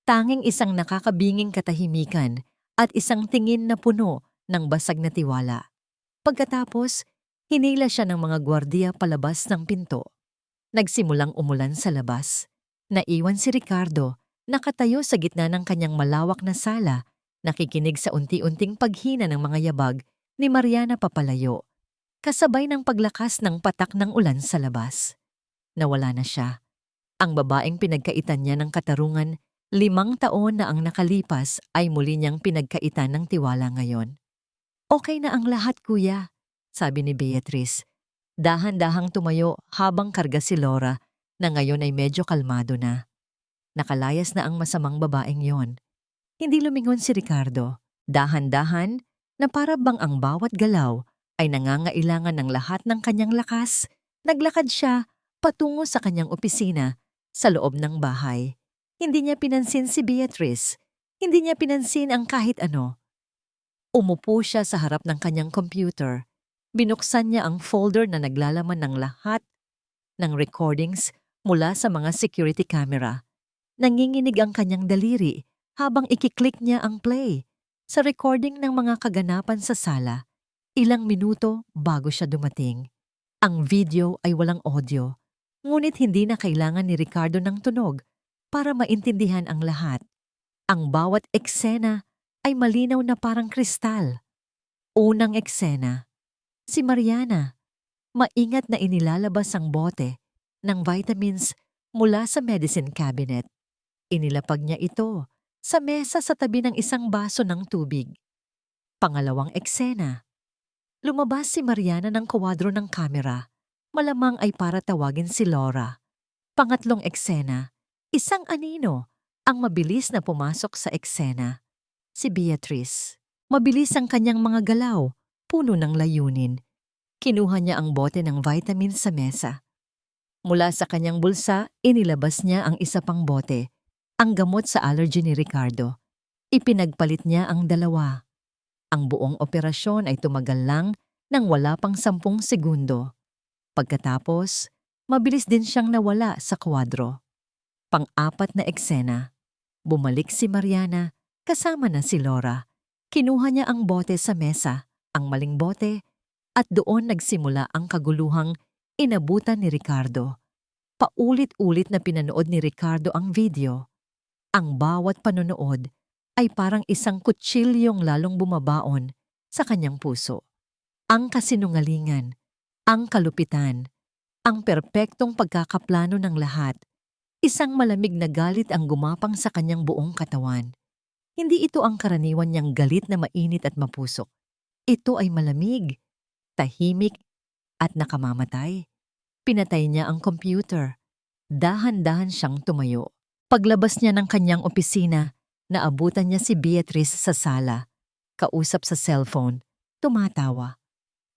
Tanging isang nakakabinging katahimikan at isang tingin na puno ng basag na tiwala. Pagkatapos, hinila siya ng mga gwardiya palabas ng pinto. Nagsimulang umulan sa labas. Naiwan si Ricardo, nakatayo sa gitna ng kanyang malawak na sala, nakikinig sa unti-unting paghina ng mga yabag ni Mariana papalayo, kasabay ng paglakas ng patak ng ulan sa labas. Nawala na siya. Ang babaeng pinagkaitan niya ng katarungan, 5 taon na ang nakalipas ay muli niyang pinagkaitan ng tiwala ngayon. Okay na ang lahat, kuya, sabi ni Beatrice. Dahan-dahang tumayo habang karga si Laura na ngayon ay medyo kalmado na. Nakalayas na ang masamang babaeng yon. Hindi lumingon si Ricardo. Dahan-dahan na para bang ang bawat galaw ay nangangailangan ng lahat ng kanyang lakas, naglakad siya patungo sa kanyang opisina sa loob ng bahay. Hindi niya pinansin si Beatrice. Hindi niya pinansin ang kahit ano. Umupo siya sa harap ng kanyang computer. Binuksan niya ang folder na naglalaman ng lahat ng recordings mula sa mga security camera. Nanginginig ang kanyang daliri habang ikiklik niya ang play sa recording ng mga kaganapan sa sala. Ilang minuto bago siya dumating. Ang video ay walang audio, ngunit hindi na kailangan ni Ricardo ng tunog para maintindihan ang lahat. Ang bawat eksena ay malinaw na parang kristal. Unang eksena, si Mariana, maingat na inilalabas ang bote ng vitamins mula sa medicine cabinet. Inilapag niya ito sa mesa sa tabi ng isang baso ng tubig. Pangalawang eksena, lumabas si Mariana ng kwadro ng kamera. Malamang ay para tawagin si Laura. Pangatlong eksena, isang anino ang mabilis na pumasok sa eksena. Si Beatrice. Mabilis ang kanyang mga galaw, puno ng layunin. Kinuha niya ang bote ng vitamins sa mesa. Mula sa kanyang bulsa, inilabas niya ang isa pang bote, ang gamot sa allergy ni Ricardo. Ipinagpalit niya ang 2. Ang buong operasyon ay tumagal lang ng wala pang 10 segundo. Pagkatapos, mabilis din siyang nawala sa kwadro. Pang-4 na eksena. Bumalik si Mariana, kasama na si Laura. Kinuha niya ang bote sa mesa, ang maling bote, at doon nagsimula ang kaguluhang inabutan ni Ricardo. Paulit-ulit na pinanood ni Ricardo ang video. Ang bawat panonood ay parang isang kutsilyong lalong bumabaon sa kanyang puso. Ang kasinungalingan, ang kalupitan, ang perpektong pagkakaplano ng lahat. Isang malamig na galit ang gumapang sa kanyang buong katawan. Hindi ito ang karaniwan niyang galit na mainit at mapusok. Ito ay malamig, tahimik, at nakamamatay. Pinatay niya ang computer. Dahan-dahan siyang tumayo. Paglabas niya ng kanyang opisina, naabutan niya si Beatrice sa sala. Kausap sa cellphone, tumatawa.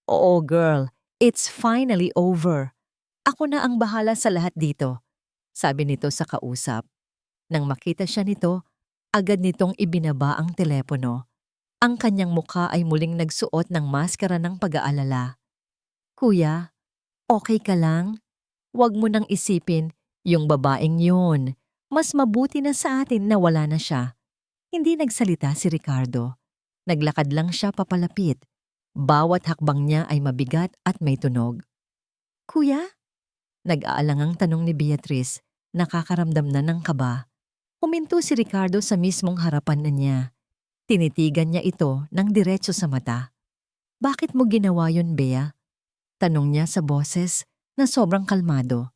Oo girl, it's finally over. Ako na ang bahala sa lahat dito, sabi nito sa kausap. Nang makita siya nito, agad nitong ibinaba ang telepono. Ang kanyang mukha ay muling nagsuot ng maskara ng pag-aalala. Kuya, okay ka lang? Huwag mo nang isipin yung babaeng yun. Mas mabuti na sa atin na wala na siya. Hindi nagsalita si Ricardo. Naglakad lang siya papalapit. Bawat hakbang niya ay mabigat at may tunog. Kuya? Nag-aalangang tanong ni Beatrice, nakakaramdam na ng kaba. Huminto si Ricardo sa mismong harapan na niya. Tinitigan niya ito ng diretso sa mata. Bakit mo ginawa yun, Bea? Tanong niya sa boses na sobrang kalmado,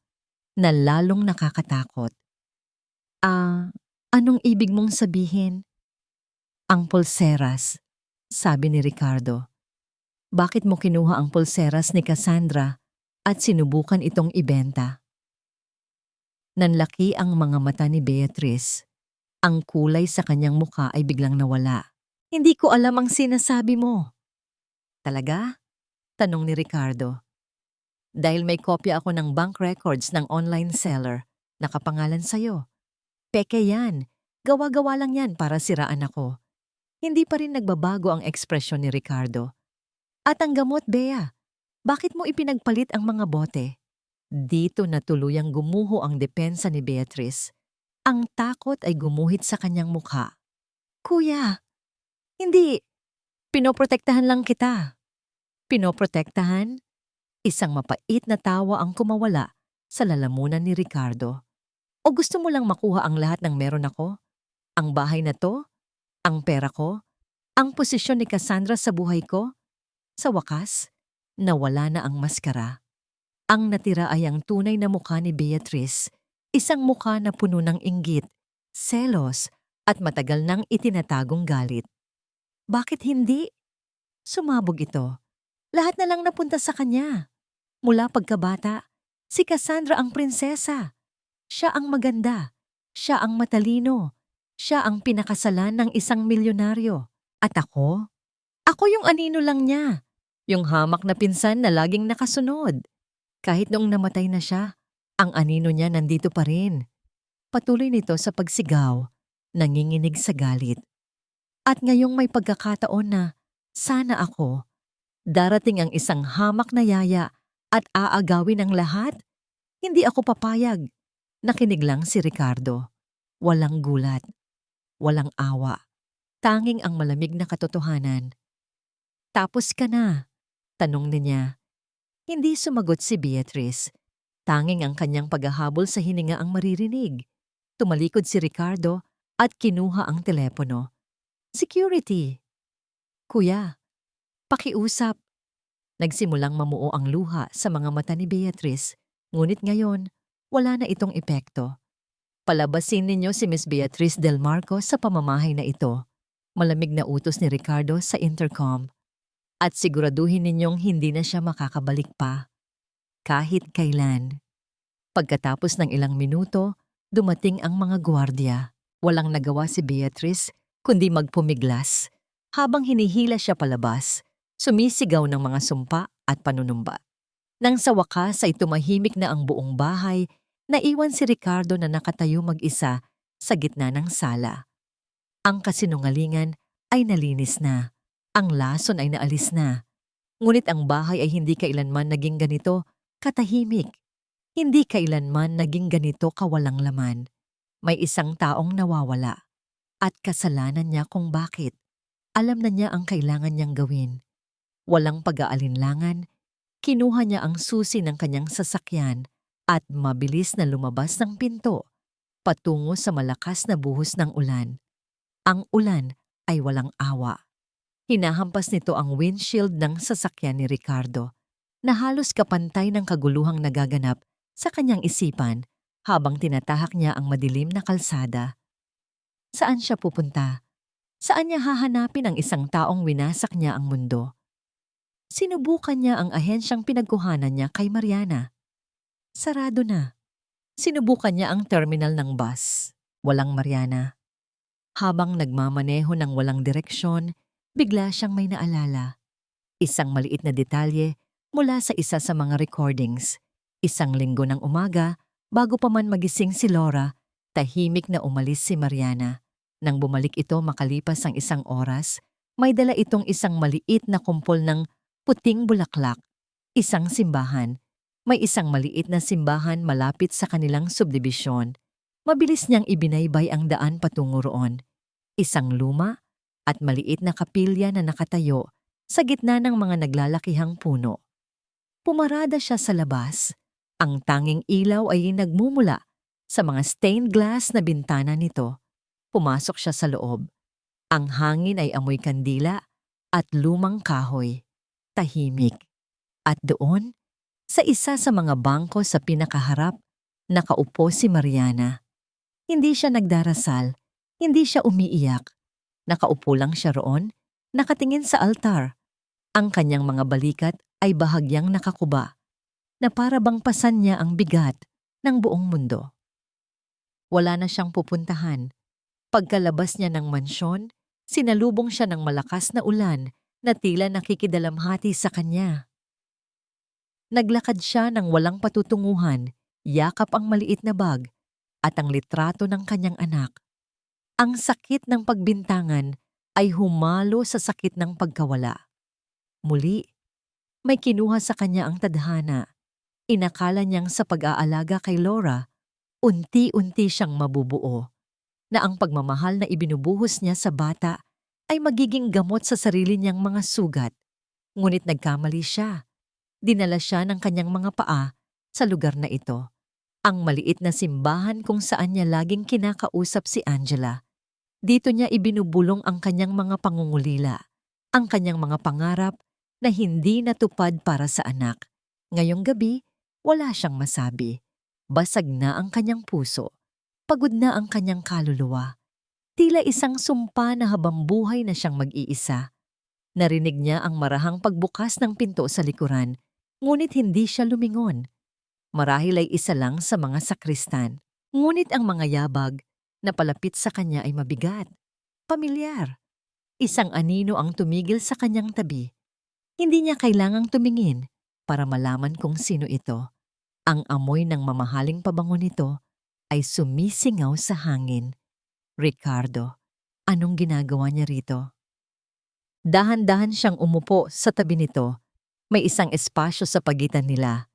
na lalong nakakatakot. Anong ibig mong sabihin? Ang pulseras, sabi ni Ricardo. Bakit mo kinuha ang pulseras ni Cassandra at sinubukan itong ibenta? Nanlaki ang mga mata ni Beatrice. Ang kulay sa kanyang mukha ay biglang nawala. Hindi ko alam ang sinasabi mo. Talaga? Tanong ni Ricardo. Dahil may kopya ako ng bank records ng online seller, nakapangalan sa'yo. Peke yan. Gawa-gawa lang yan para siraan ako. Hindi pa rin nagbabago ang ekspresyon ni Ricardo. At ang gamot, Bea. Bakit mo ipinagpalit ang mga bote? Dito na tuluyang gumuho ang depensa ni Beatrice. Ang takot ay gumuhit sa kanyang mukha. Kuya, hindi. Pinoprotektahan lang kita. Pinoprotektahan? Isang mapait na tawa ang kumawala sa lalamunan ni Ricardo. O gusto mo lang makuha ang lahat ng meron ako? Ang bahay na to? Ang pera ko? Ang posisyon ni Cassandra sa buhay ko? Sa wakas, nawala na ang maskara. Ang natira ay ang tunay na mukha ni Beatrice, isang mukha na puno ng inggit, selos, at matagal nang itinatagong galit. Bakit hindi? Sumabog ito. Lahat na lang napunta sa kanya. Mula pagkabata, si Cassandra ang prinsesa. Siya ang maganda. Siya ang matalino. Siya ang pinakasalan ng isang milyonaryo. At ako? Ako yung anino lang niya. Yung hamak na pinsan na laging nakasunod. Kahit noong namatay na siya, ang anino niya nandito pa rin. Patuloy nito sa pagsigaw, nanginginig sa galit. At ngayong may pagkakataon na, sana ako, darating ang isang hamak na yaya at aagawin ang lahat, hindi ako papayag. Nakinig lang si Ricardo. Walang gulat. Walang awa. Tanging ang malamig na katotohanan. Tapos ka na? Tanong niya. Hindi sumagot si Beatrice. Tanging ang kanyang paghahabol sa hininga ang maririnig. Tumalikod si Ricardo at kinuha ang telepono. Security. Kuya, pakiusap. Nagsimulang mamuo ang luha sa mga mata ni Beatrice, ngunit ngayon, wala na itong epekto. Palabasin ninyo si Miss Beatrice Del Marco sa pamamahay na ito. Malamig na utos ni Ricardo sa intercom. At siguraduhin ninyong hindi na siya makakabalik pa. Kahit kailan. Pagkatapos ng ilang minuto, dumating ang mga gwardiya. Walang nagawa si Beatrice kundi magpumiglas. Habang hinihila siya palabas, sumisigaw ng mga sumpa at panunumba. Nang sa wakas ay tumahimik na ang buong bahay, naiwan si Ricardo na nakatayo mag-isa sa gitna ng sala. Ang kasinungalingan ay nalinis na. Ang lason ay naalis na. Ngunit ang bahay ay hindi kailanman naging ganito katahimik. Hindi kailanman naging ganito kawalang laman. May isang taong nawawala. At kasalanan niya kung bakit. Alam na niya ang kailangan niyang gawin. Walang pag-aalinlangan, kinuha niya ang susi ng kanyang sasakyan at mabilis na lumabas ng pinto. patungo sa malakas na buhos ng ulan. Ang ulan ay walang awa. Hinahampas nito ang windshield ng sasakyan ni Ricardo na halos kapantay ng kaguluhang nagaganap sa kanyang isipan habang tinatahak niya ang madilim na kalsada. Saan siya pupunta? Saan niya hahanapin ang isang taong winasak niya ang mundo? Sinubukan niya ang ahensyang pinagkuhanan niya kay Mariana. Sarado na. Sinubukan niya ang terminal ng bus. Walang Mariana. Habang nagmamaneho ng walang direksyon, bigla siyang may naalala. Isang maliit na detalye mula sa isa sa mga recordings. Isang linggo ng umaga, bago pa man magising si Laura, tahimik na umalis si Mariana. Nang bumalik ito makalipas ang isang oras, may dala itong isang maliit na kumpol ng puting bulaklak. Isang simbahan. May isang maliit na simbahan malapit sa kanilang subdibisyon. Mabilis niyang ibinaybay ang daan patungo roon. Isang luma at maliit na kapilya na nakatayo sa gitna ng mga naglalakihang puno. Pumarada siya sa labas. Ang tanging ilaw ay nagmumula sa mga stained glass na bintana nito. Pumasok siya sa loob. Ang hangin ay amoy kandila at lumang kahoy. Tahimik. At doon, sa isa sa mga bangko sa pinakaharap, nakaupo si Mariana. Hindi siya nagdarasal, hindi siya umiiyak. Nakaupo lang siya roon, nakatingin sa altar. Ang kanyang mga balikat ay bahagyang nakakuba, na para bang pasan niya ang bigat ng buong mundo. Wala na siyang pupuntahan. Pagkalabas niya ng mansyon, sinalubong siya ng malakas na ulan na tila nakikidalamhati sa kanya. Naglakad siya ng walang patutunguhan, yakap ang maliit na bag at ang litrato ng kanyang anak. Ang sakit ng pagbintangan ay humalo sa sakit ng pagkawala. Muli, may kinuha sa kanya ang tadhana. Inakala niyang sa pag-aalaga kay Laura, unti-unti siyang mabubuo, na ang pagmamahal na ibinubuhos niya sa bata ay magiging gamot sa sarili niyang mga sugat. Ngunit nagkamali siya. Dinala siya ng kanyang mga paa sa lugar na ito. Ang maliit na simbahan kung saan niya laging kinakausap si Angela. Dito niya ibinubulong ang kanyang mga pangungulila, ang kanyang mga pangarap na hindi natupad para sa anak. Ngayong gabi, wala siyang masabi. Basag na ang kanyang puso. Pagod na ang kanyang kaluluwa. Tila isang sumpa na habang buhay na siyang mag-iisa. Narinig niya ang marahang pagbukas ng pinto sa likuran, ngunit hindi siya lumingon. Marahil ay isa lang sa mga sakristan. Ngunit ang mga yabag na palapit sa kanya ay mabigat. Pamilyar. Isang anino ang tumigil sa kanyang tabi. Hindi niya kailangang tumingin para malaman kung sino ito. Ang amoy ng mamahaling pabango nito ay sumisingaw sa hangin. Ricardo, anong ginagawa niya rito? Dahan-dahan siyang umupo sa tabi nito. May isang espasyo sa pagitan nila.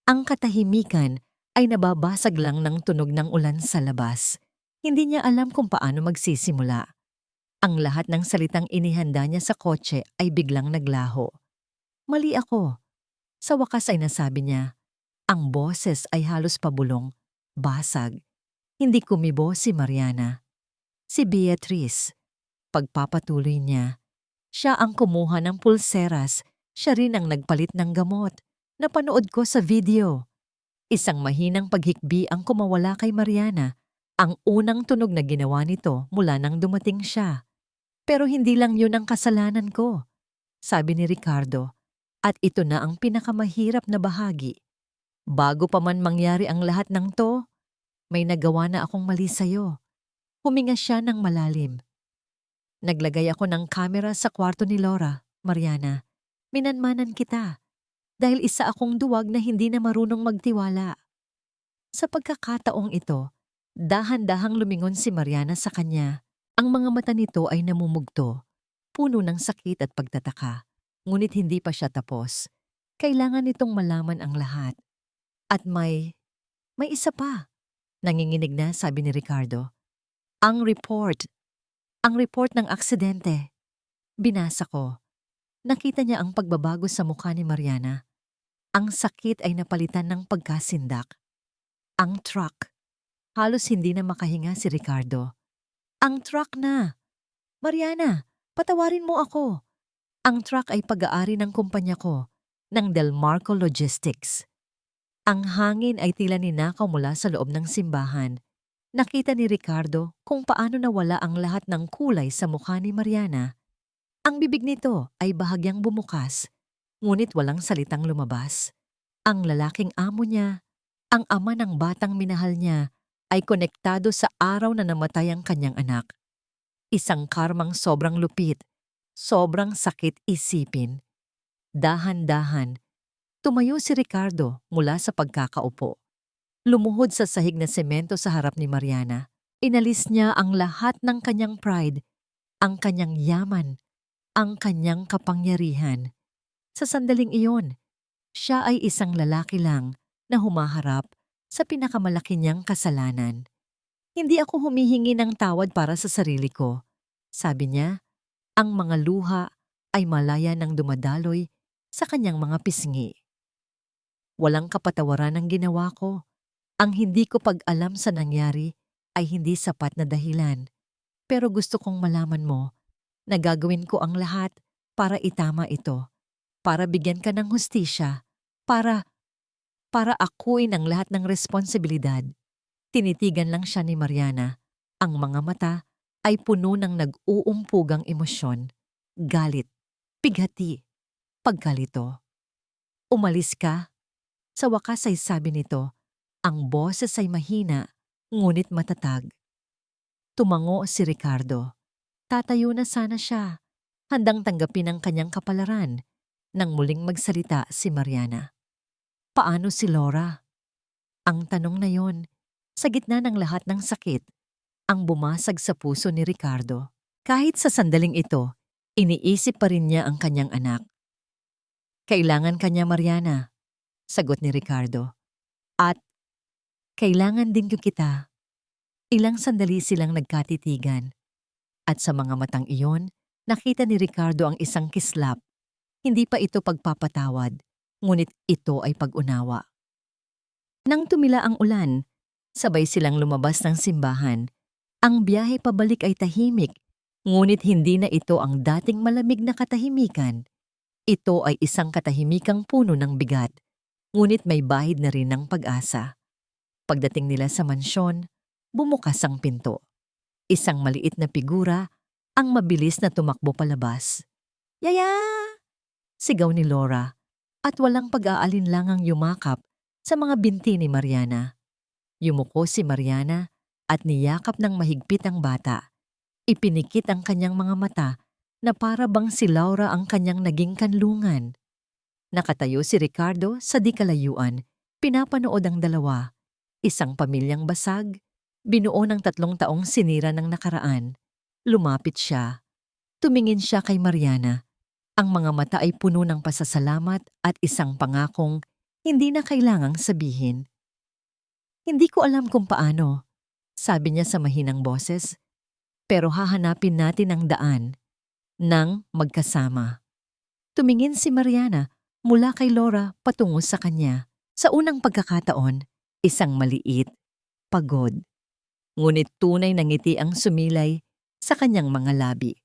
Ang katahimikan ay nababasag lang ng tunog ng ulan sa labas. Hindi niya alam kung paano magsisimula. Ang lahat ng salitang inihanda niya sa kotse ay biglang naglaho. Mali ako. Sa wakas ay nasabi niya. Ang boses ay halos pabulong, basag. Hindi kumibo si Mariana. Si Beatrice. Pagpapatuloy niya. Siya ang kumuha ng pulseras, siya rin ang nagpalit ng gamot. Napanood ko sa video. Isang mahinang paghikbi ang kumawala kay Mariana, ang unang tunog na ginawa nito mula nang dumating siya. Pero hindi lang yun ang kasalanan ko, sabi ni Ricardo, at ito na ang pinakamahirap na bahagi. Bago pa man mangyari ang lahat ng to, may nagawa na akong mali sa'yo. Huminga siya ng malalim. Naglagay ako ng kamera sa kwarto ni Laura, Mariana. Minanmanan kita dahil isa akong duwag na hindi na marunong magtiwala. Sa pagkakataong ito, dahan-dahang lumingon si Mariana sa kanya. Ang mga mata nito ay namumugto, puno ng sakit at pagtataka. Ngunit hindi pa siya tapos. Kailangan nitong malaman ang lahat. At may isa pa. Nanginginig na sabi ni Ricardo. Ang report ng aksidente. Binasa ko. Nakita niya ang pagbabago sa mukha ni Mariana. Ang sakit ay napalitan ng pagkasindak. Ang truck. Halos hindi na makahinga si Ricardo. Ang truck na! Mariana, patawarin mo ako. Ang truck ay pag-aari ng kumpanya ko, ng Delmarco Logistics. Ang hangin ay tila ninakaw mula sa loob ng simbahan. Nakita ni Ricardo kung paano nawala ang lahat ng kulay sa mukha ni Mariana. Ang bibig nito ay bahagyang bumukas, ngunit walang salitang lumabas. Ang lalaking amo niya, ang ama ng batang minahal niya, ay konektado sa araw na namatay ang kanyang anak. Isang karmang sobrang lupit, sobrang sakit isipin. Dahan-dahan, tumayo si Ricardo mula sa pagkakaupo. Lumuhod sa sahig na semento sa harap ni Mariana. Inalis niya ang lahat ng kanyang pride, ang kanyang yaman, ang kanyang kapangyarihan. Sa sandaling iyon, siya ay isang lalaki lang na humaharap sa pinakamalaki niyang kasalanan. Hindi ako humihingi ng tawad para sa sarili ko. Sabi niya, ang mga luha ay malaya ng dumadaloy sa kanyang mga pisngi. Walang kapatawaran ang ginawa ko. Ang hindi ko pag-alam sa nangyari ay hindi sapat na dahilan. Pero gusto kong malaman mo na gagawin ko ang lahat para itama ito. Para bigyan ka ng hustisya. Para akuin ang lahat ng responsibilidad. Tinitigan lang siya ni Mariana. Ang mga mata ay puno ng nag-uumpugang emosyon. Galit, pighati, pagkalito. Umalis ka? Sa wakas ay sabi nito, ang boses ay mahina, ngunit matatag. Tumango si Ricardo. Tatayo na sana siya, handang tanggapin ang kanyang kapalaran, nang muling magsalita si Mariana. Paano si Laura? Ang tanong na yon, sa gitna ng lahat ng sakit, ang bumasag sa puso ni Ricardo. Kahit sa sandaling ito, iniisip pa rin niya ang kanyang anak. Kailangan kanya Mariana, sagot ni Ricardo. At kailangan din ko kita. Ilang sandali silang nagkatitigan. At sa mga matang iyon, nakita ni Ricardo ang isang kislap. Hindi pa ito pagpapatawad, ngunit ito ay pag-unawa. Nang tumila ang ulan, sabay silang lumabas ng simbahan. Ang biyahe pabalik ay tahimik, ngunit hindi na ito ang dating malamig na katahimikan. Ito ay isang katahimikang puno ng bigat, ngunit may bahid na rin ng pag-asa. Pagdating nila sa mansyon, bumukas ang pinto. Isang maliit na figura ang mabilis na tumakbo palabas. Yaya! Sigaw ni Laura at walang pag-aalinlangang yumakap sa mga binti ni Mariana. Yumuko si Mariana at niyakap ng mahigpit ang bata. Ipinikit ang kanyang mga mata na para bang si Laura ang kanyang naging kanlungan. Nakatayo si Ricardo sa di kalayuan, pinapanood ang dalawa. Isang pamilyang basag, binuo ng 3 taong sinira ng nakaraan. Lumapit siya. Tumingin siya kay Mariana. Ang mga mata ay puno ng pasasalamat at isang pangakong hindi na kailangang sabihin. Hindi ko alam kung paano, sabi niya sa mahinang boses, pero hahanapin natin ang daan nang magkasama. Tumingin si Mariana mula kay Laura patungo sa kanya. Sa unang pagkakataon, isang maliit, pagod. Ngunit tunay na ngiti ang sumilay sa kanyang mga labi.